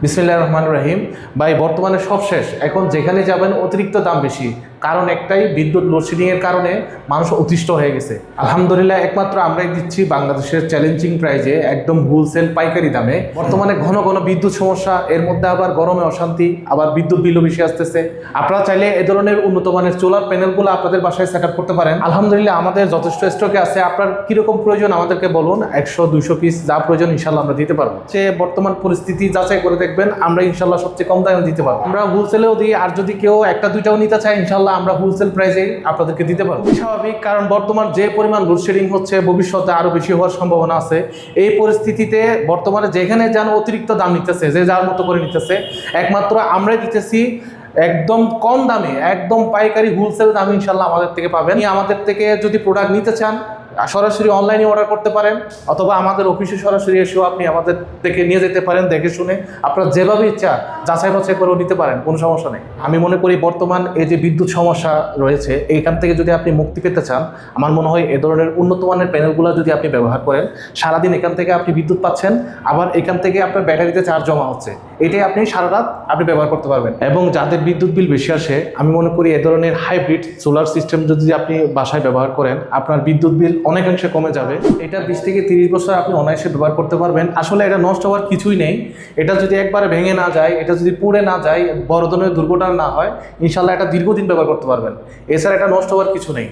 বিসমিল্লাহির রহমানির রহিম। ভাই বর্তমানে সব শেষ, এখন যেখানে যাবেন অতিরিক্ত দাম বেশি। কারণ একটাই, বিদ্যুৎ লোডশেডিংয়ের কারণে মানুষ অতিষ্ঠ হয়ে গেছে। আলহামদুলিল্লাহ একমাত্র আমরাই দিচ্ছি বাংলাদেশের চ্যালেঞ্জিং প্রাইজে, একদম হোলসেল পাইকারি দামে। বর্তমানে ঘন ঘন বিদ্যুৎ সমস্যা, এর মধ্যে আবার গরমে অশান্তি, আবার বিদ্যুৎ বিলও বেশি আসতেছে। আপনারা চাইলে এ ধরনের উন্নত মানের সোলার প্যানেলগুলো আপনাদের বাসায় সেট আপ করতে পারেন। আলহামদুলিল্লাহ আমাদের যথেষ্ট স্টকে আছে। আপনার কিরকম প্রয়োজন আমাদেরকে বলুন, 100-200 পিস যা প্রয়োজন ইনশাল্লাহ আমরা দিতে পারবো। সে বর্তমান পরিস্থিতি যাচাই করে দেখবেন, আমরা ইনশাল্লাহ সবচেয়ে কম দামে দিতে পারবো। আমরা হোলসেলেও দিই, আর যদি কেউ একটা দুইটাও নিতে চায় ইনশাল্লাহ আমরা হোলসেল প্রাইসে আপনাদেরকে দিতে পারবো। স্বাভাবিক, কারণ বর্তমান যে পরিমাণ লোডশেডিং হচ্ছে ভবিষ্যতে আরো বেশি হওয়ার সম্ভাবনা আছে। এই পরিস্থিতিতে বর্তমানে যেখানে যেন অতিরিক্ত দাম নিতেছে, যে যার মতো করে নিতেছে, একমাত্র আমরাই দিতেছি একদম কম দামে, একদম পাইকারি হোলসেল দামে ইনশাল্লাহ আমাদের থেকে পাবেন। আমাদের থেকে যদি প্রোডাক্ট নিতে চান সরাসরি অনলাইনে অর্ডার করতে পারেন, অথবা আমাদের অফিসে সরাসরি এসেও আপনি আমাদের থেকে নিয়ে যেতে পারেন। দেখে শুনে আপনার যেভাবে ইচ্ছা যাচাই বাছাই করেও নিতে পারেন, কোনো সমস্যা নেই। আমি মনে করি বর্তমান এই যে বিদ্যুৎ সমস্যা রয়েছে, এইখান থেকে যদি আপনি মুক্তি পেতে চান, আমার মনে হয় এ ধরনের উন্নত মানের প্যানেলগুলো যদি আপনি ব্যবহার করেন, সারাদিন এখান থেকে আপনি বিদ্যুৎ পাচ্ছেন, আবার এখান থেকে আপনার ব্যাটারিতে চার্জ জমা হচ্ছে, এটাই আপনি সারা রাত আপনি ব্যবহার করতে পারবেন। এবং যাদের বিদ্যুৎ বিল বেশি আসে, আমি মনে করি এ ধরনের হাইব্রিড সোলার সিস্টেম যদি আপনি বাসায় ব্যবহার করেন, আপনার বিদ্যুৎ বিল অনেকাংশে কমে যাবে। এটা 20 থেকে 30 বছর আপনি অনায়াসে ব্যবহার করতে পারবেন। আসলে এটা নষ্ট হওয়ার কিছুই নেই। এটা যদি একবারে ভেঙে না যায়, এটা যদি পুড়ে না যায়, বড় ধরনের দুর্ঘটনা না হয়, ইনশাল্লাহ এটা দীর্ঘদিন ব্যবহার করতে পারবেন। এছাড়া এটা নষ্ট হওয়ার কিছু নেই।